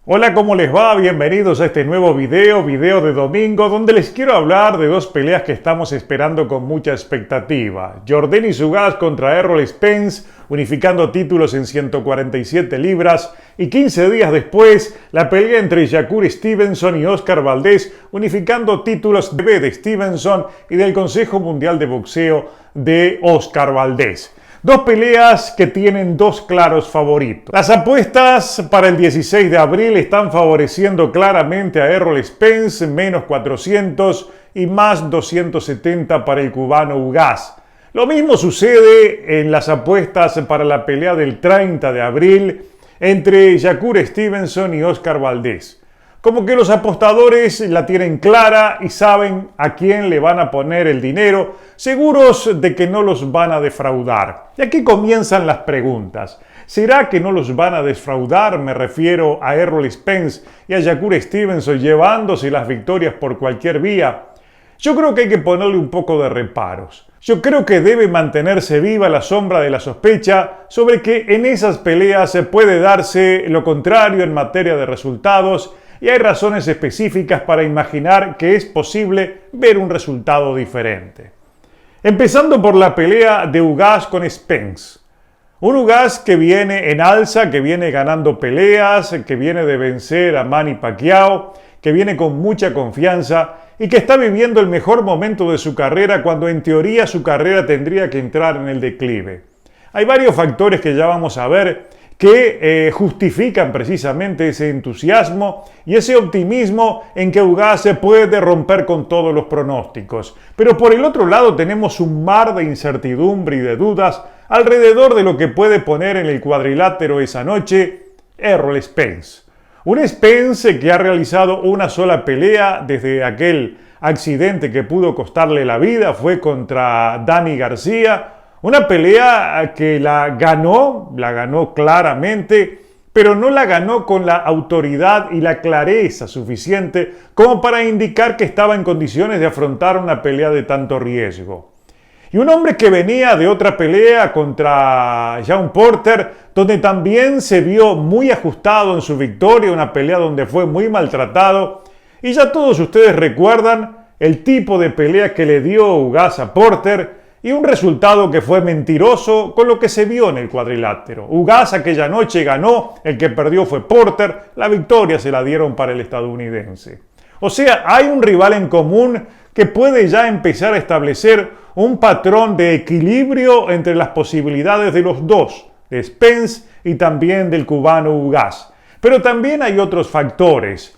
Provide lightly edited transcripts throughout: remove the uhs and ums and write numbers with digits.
Hola, ¿cómo les va? Bienvenidos a este nuevo video de domingo, donde les quiero hablar de dos peleas que estamos esperando con mucha expectativa. Yordenis Ugas contra Errol Spence, unificando títulos en 147 libras, y 15 días después, la pelea entre Shakur Stevenson y Oscar Valdez, unificando títulos de Stevenson y del Consejo Mundial de Boxeo de Oscar Valdez. Dos peleas que tienen dos claros favoritos. Las apuestas para el 16 de abril están favoreciendo claramente a Errol Spence, menos 400 y más 270 para el cubano Ugas. Lo mismo sucede en las apuestas para la pelea del 30 de abril entre Shakur Stevenson y Oscar Valdez. Como que los apostadores la tienen clara y saben a quién le van a poner el dinero, seguros de que no los van a defraudar. Y aquí comienzan las preguntas. ¿Será que no los van a defraudar? Me refiero a Errol Spence y a Shakur Stevenson llevándose las victorias por cualquier vía. Yo creo que hay que ponerle un poco de reparos. Yo creo que debe mantenerse viva la sombra de la sospecha sobre que en esas peleas se puede darse lo contrario en materia de resultados, y hay razones específicas para imaginar que es posible ver un resultado diferente. Empezando por la pelea de Ugas con Spence. Un Ugas que viene en alza, que viene ganando peleas, que viene de vencer a Manny Pacquiao, que viene con mucha confianza y que está viviendo el mejor momento de su carrera cuando en teoría su carrera tendría que entrar en el declive. Hay varios factores que ya vamos a ver que justifican precisamente ese entusiasmo y ese optimismo en que Ugas se puede romper con todos los pronósticos. Pero por el otro lado tenemos un mar de incertidumbre y de dudas alrededor de lo que puede poner en el cuadrilátero esa noche Errol Spence. Un Spence que ha realizado una sola pelea desde aquel accidente que pudo costarle la vida, fue contra Danny García. Una pelea que la ganó claramente, pero no la ganó con la autoridad y la clareza suficiente como para indicar que estaba en condiciones de afrontar una pelea de tanto riesgo. Y un hombre que venía de otra pelea contra Johnny Porter, donde también se vio muy ajustado en su victoria, una pelea donde fue muy maltratado. Y ya todos ustedes recuerdan el tipo de pelea que le dio Ugas a Porter, y un resultado que fue mentiroso con lo que se vio en el cuadrilátero. Ugas aquella noche ganó, el que perdió fue Porter, la victoria se la dieron para el estadounidense. O sea, hay un rival en común que puede ya empezar a establecer un patrón de equilibrio entre las posibilidades de los dos, de Spence y también del cubano Ugas. Pero también hay otros factores.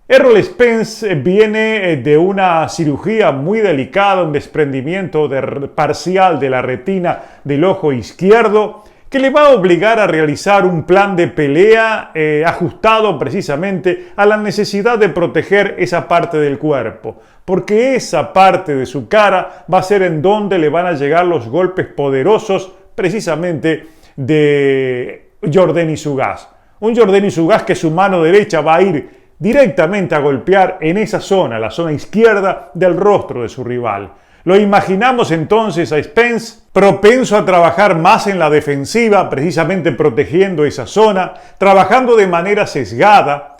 Errol Spence viene de una cirugía muy delicada, un desprendimiento parcial de la retina del ojo izquierdo, que le va a obligar a realizar un plan de pelea ajustado precisamente a la necesidad de proteger esa parte del cuerpo, porque esa parte de su cara va a ser en donde le van a llegar los golpes poderosos precisamente de Yordenis Ugas. Un Yordenis Ugas que su mano derecha va a ir directamente a golpear en esa zona, la zona izquierda del rostro de su rival. Lo imaginamos entonces a Spence propenso a trabajar más en la defensiva, precisamente protegiendo esa zona, trabajando de manera sesgada,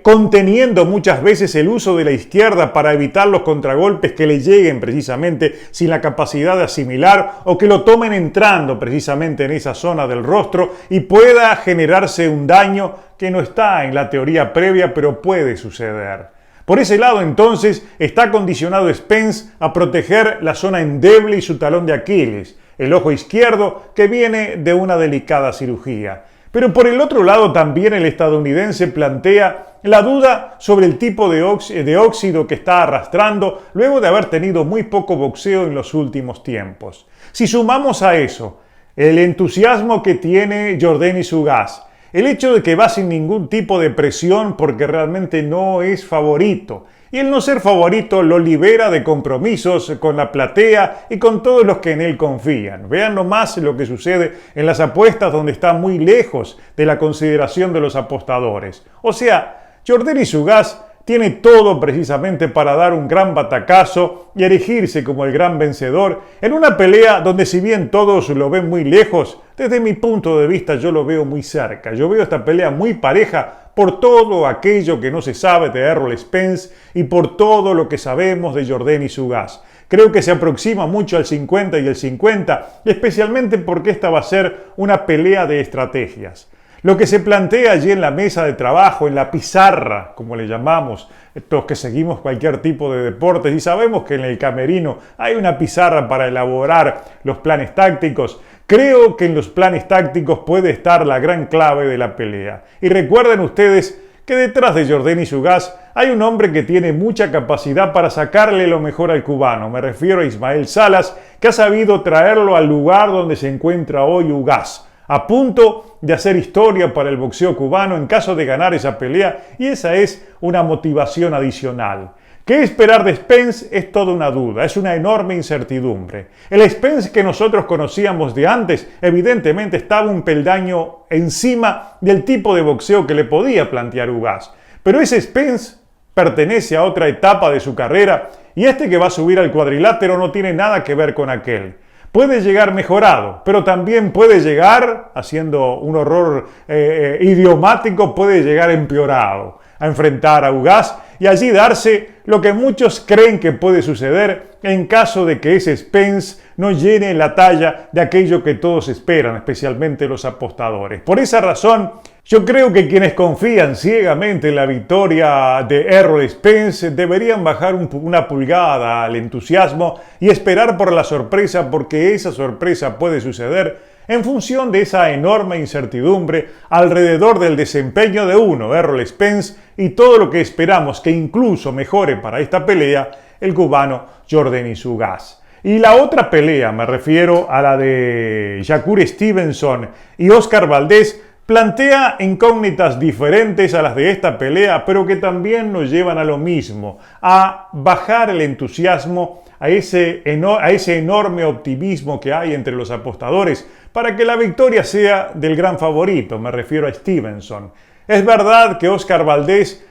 conteniendo muchas veces el uso de la izquierda para evitar los contragolpes que le lleguen precisamente sin la capacidad de asimilar o que lo tomen entrando precisamente en esa zona del rostro y pueda generarse un daño que no está en la teoría previa, pero puede suceder. Por ese lado, entonces, está condicionado Spence a proteger la zona endeble y su talón de Aquiles, el ojo izquierdo que viene de una delicada cirugía. Pero por el otro lado también el estadounidense plantea la duda sobre el tipo de óxido que está arrastrando luego de haber tenido muy poco boxeo en los últimos tiempos. Si sumamos a eso el entusiasmo que tiene Yordenis Ugas, el hecho de que va sin ningún tipo de presión porque realmente no es favorito, y el no ser favorito lo libera de compromisos con la platea y con todos los que en él confían. Vean nomás lo que sucede en las apuestas, donde está muy lejos de la consideración de los apostadores. O sea, Yordenis Ugas tiene todo precisamente para dar un gran batacazo y erigirse como el gran vencedor en una pelea donde, si bien todos lo ven muy lejos, desde mi punto de vista yo lo veo muy cerca. Yo veo esta pelea muy pareja por todo aquello que no se sabe de Errol Spence y por todo lo que sabemos de Yordenis Ugas. Creo que se aproxima mucho al 50 y el 50, especialmente porque esta va a ser una pelea de estrategias. Lo que se plantea allí en la mesa de trabajo, en la pizarra, como le llamamos, estos que seguimos cualquier tipo de deportes y sabemos que en el camerino hay una pizarra para elaborar los planes tácticos. Creo que en los planes tácticos puede estar la gran clave de la pelea. Y recuerden ustedes que detrás de Yordenis Ugas hay un hombre que tiene mucha capacidad para sacarle lo mejor al cubano. Me refiero a Ismael Salas, que ha sabido traerlo al lugar donde se encuentra hoy Ugas, a punto de hacer historia para el boxeo cubano en caso de ganar esa pelea, y esa es una motivación adicional. ¿Qué esperar de Spence? Es toda una duda, es una enorme incertidumbre. El Spence que nosotros conocíamos de antes, evidentemente estaba un peldaño encima del tipo de boxeo que le podía plantear Ugas. Pero ese Spence pertenece a otra etapa de su carrera y este que va a subir al cuadrilátero no tiene nada que ver con aquel. Puede llegar mejorado, pero también puede llegar, haciendo un horror idiomático, puede llegar empeorado a enfrentar a Ugas y allí darse lo que muchos creen que puede suceder en caso de que ese Spence no llene la talla de aquello que todos esperan, especialmente los apostadores. Por esa razón, yo creo que quienes confían ciegamente en la victoria de Errol Spence deberían bajar una pulgada al entusiasmo y esperar por la sorpresa, porque esa sorpresa puede suceder en función de esa enorme incertidumbre alrededor del desempeño de uno, Errol Spence, y todo lo que esperamos que incluso mejore para esta pelea el cubano Yordenis Ugas. Y la otra pelea, me refiero a la de Shakur Stevenson y Oscar Valdés, plantea incógnitas diferentes a las de esta pelea, pero que también nos llevan a lo mismo, a bajar el entusiasmo, a ese enorme optimismo que hay entre los apostadores para que la victoria sea del gran favorito, me refiero a Stevenson. Es verdad que Oscar Valdés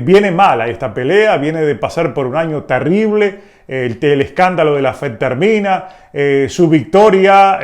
viene mal a esta pelea, viene de pasar por un año terrible, el escándalo de la Fentermina, su victoria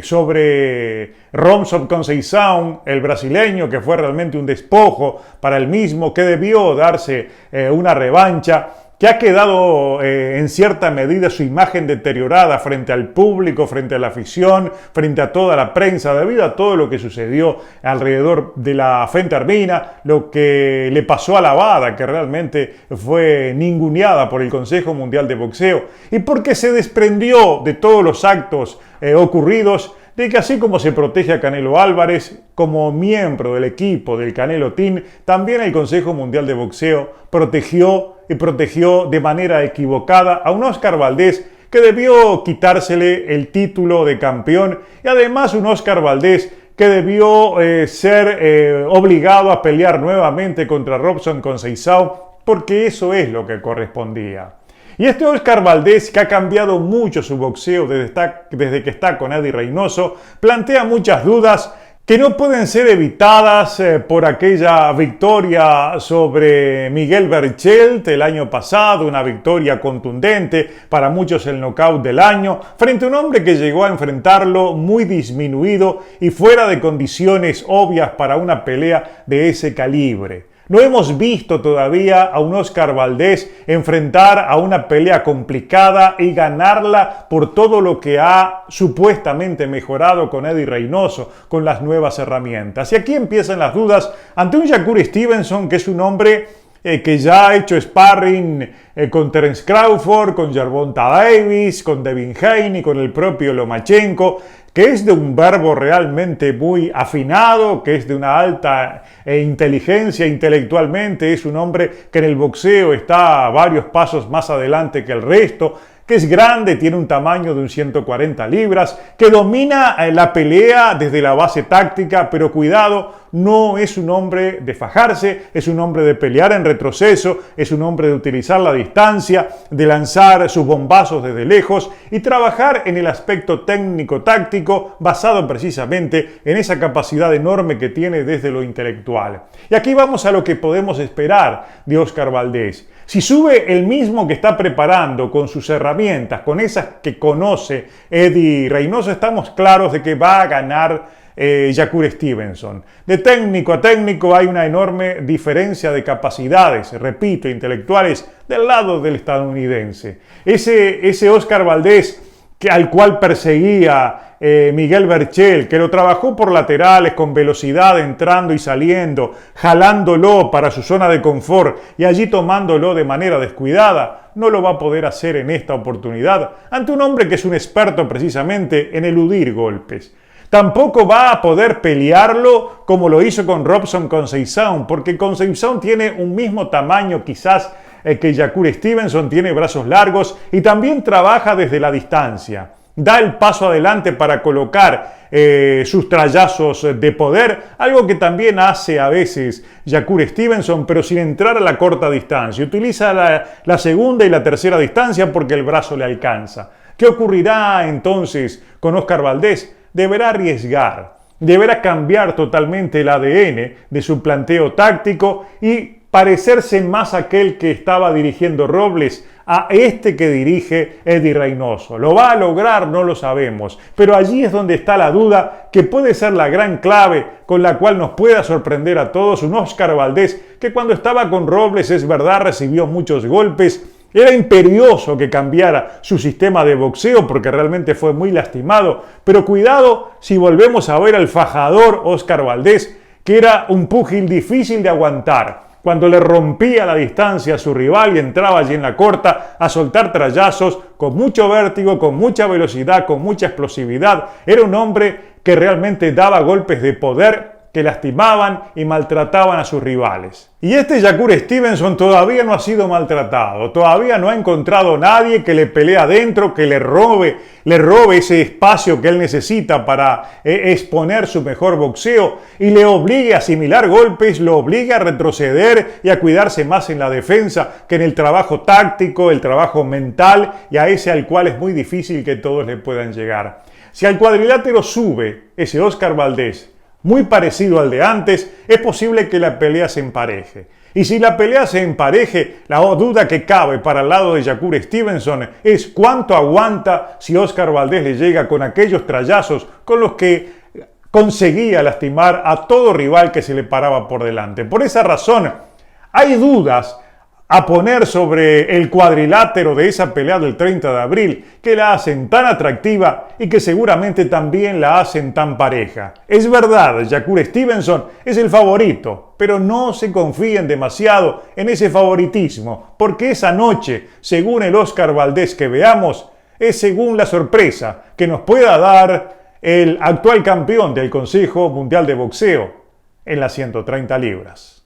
sobre Robson Conceição, el brasileño, que fue realmente un despojo para el mismo, que debió darse una revancha, que ha quedado en cierta medida su imagen deteriorada frente al público, frente a la afición, frente a toda la prensa, debido a todo lo que sucedió alrededor de la Fentermina, lo que le pasó a Lavada, que realmente fue ninguneada por el Consejo Mundial de Boxeo, y porque se desprendió de todos los actos ocurridos, de que así como se protege a Canelo Álvarez como miembro del equipo del Canelo Team, también el Consejo Mundial de Boxeo protegió de manera equivocada a un Oscar Valdés que debió quitársele el título de campeón, y además un Oscar Valdés que debió ser obligado a pelear nuevamente contra Robson Conceição, porque eso es lo que correspondía. Y este Oscar Valdés, que ha cambiado mucho su boxeo desde que está con Eddie Reynoso, plantea muchas dudas que no pueden ser evitadas por aquella victoria sobre Miguel Berchelt el año pasado, una victoria contundente, para muchos el knockout del año, frente a un hombre que llegó a enfrentarlo muy disminuido y fuera de condiciones obvias para una pelea de ese calibre. No hemos visto todavía a un Oscar Valdés enfrentar a una pelea complicada y ganarla por todo lo que ha supuestamente mejorado con Eddie Reynoso, con las nuevas herramientas. Y aquí empiezan las dudas ante un Shakur Stevenson, que es un hombre que ya ha hecho sparring con Terence Crawford, con Gervonta Davis, con Devin Haney, con el propio Lomachenko, que es de un verbo realmente muy afinado, que es de una alta inteligencia intelectualmente, es un hombre que en el boxeo está varios pasos más adelante que el resto, que es grande, tiene un tamaño de un 140 libras, que domina la pelea desde la base táctica, pero cuidado, no es un hombre de fajarse, es un hombre de pelear en retroceso, es un hombre de utilizar la distancia, de lanzar sus bombazos desde lejos y trabajar en el aspecto técnico-táctico basado precisamente en esa capacidad enorme que tiene desde lo intelectual. Y aquí vamos a lo que podemos esperar de Oscar Valdés. Si sube el mismo que está preparando con sus herramientas, con esas que conoce Eddie Reynoso, estamos claros de que va a ganar Shakur Stevenson. De técnico a técnico hay una enorme diferencia de capacidades, repito, intelectuales, del lado del estadounidense. Ese Oscar Valdés al cual perseguía Miguel Berchel, que lo trabajó por laterales con velocidad entrando y saliendo, jalándolo para su zona de confort y allí tomándolo de manera descuidada, no lo va a poder hacer en esta oportunidad ante un hombre que es un experto precisamente en eludir golpes. Tampoco va a poder pelearlo como lo hizo con Robson Conceição, porque Conceição tiene un mismo tamaño quizás que Shakur Stevenson, tiene brazos largos y también trabaja desde la distancia. Da el paso adelante para colocar sus trayazos de poder, algo que también hace a veces Shakur Stevenson, pero sin entrar a la corta distancia. Utiliza la segunda y la tercera distancia porque el brazo le alcanza. ¿Qué ocurrirá entonces con Oscar Valdés? Deberá arriesgar, deberá cambiar totalmente el ADN de su planteo táctico y parecerse más a aquel que estaba dirigiendo Robles a este que dirige Eddie Reynoso. ¿Lo va a lograr? No lo sabemos, pero allí es donde está la duda que puede ser la gran clave con la cual nos pueda sorprender a todos un Oscar Valdés que cuando estaba con Robles, es verdad, recibió muchos golpes. Era imperioso que cambiara su sistema de boxeo porque realmente fue muy lastimado, pero cuidado si volvemos a ver al fajador Oscar Valdés, que era un púgil difícil de aguantar. Cuando le rompía la distancia a su rival y entraba allí en la corta a soltar trayazos con mucho vértigo, con mucha velocidad, con mucha explosividad. Era un hombre que realmente daba golpes de poder que lastimaban y maltrataban a sus rivales. Y este Shakur Stevenson todavía no ha sido maltratado, todavía no ha encontrado nadie que le pelee adentro, que le robe ese espacio que él necesita para exponer su mejor boxeo y le obligue a asimilar golpes, lo obligue a retroceder y a cuidarse más en la defensa que en el trabajo táctico, el trabajo mental y a ese al cual es muy difícil que todos le puedan llegar. Si al cuadrilátero sube ese Oscar Valdés, muy parecido al de antes, es posible que la pelea se empareje. Y si la pelea se empareje, la duda que cabe para el lado de Shakur Stevenson es cuánto aguanta si Oscar Valdés le llega con aquellos trayazos con los que conseguía lastimar a todo rival que se le paraba por delante. Por esa razón, hay dudas a poner sobre el cuadrilátero de esa pelea del 30 de abril que la hacen tan atractiva y que seguramente también la hacen tan pareja. Es verdad, Shakur Stevenson es el favorito, pero no se confíen demasiado en ese favoritismo, porque esa noche, según el Oscar Valdés que veamos, es según la sorpresa que nos pueda dar el actual campeón del Consejo Mundial de Boxeo en las 130 libras.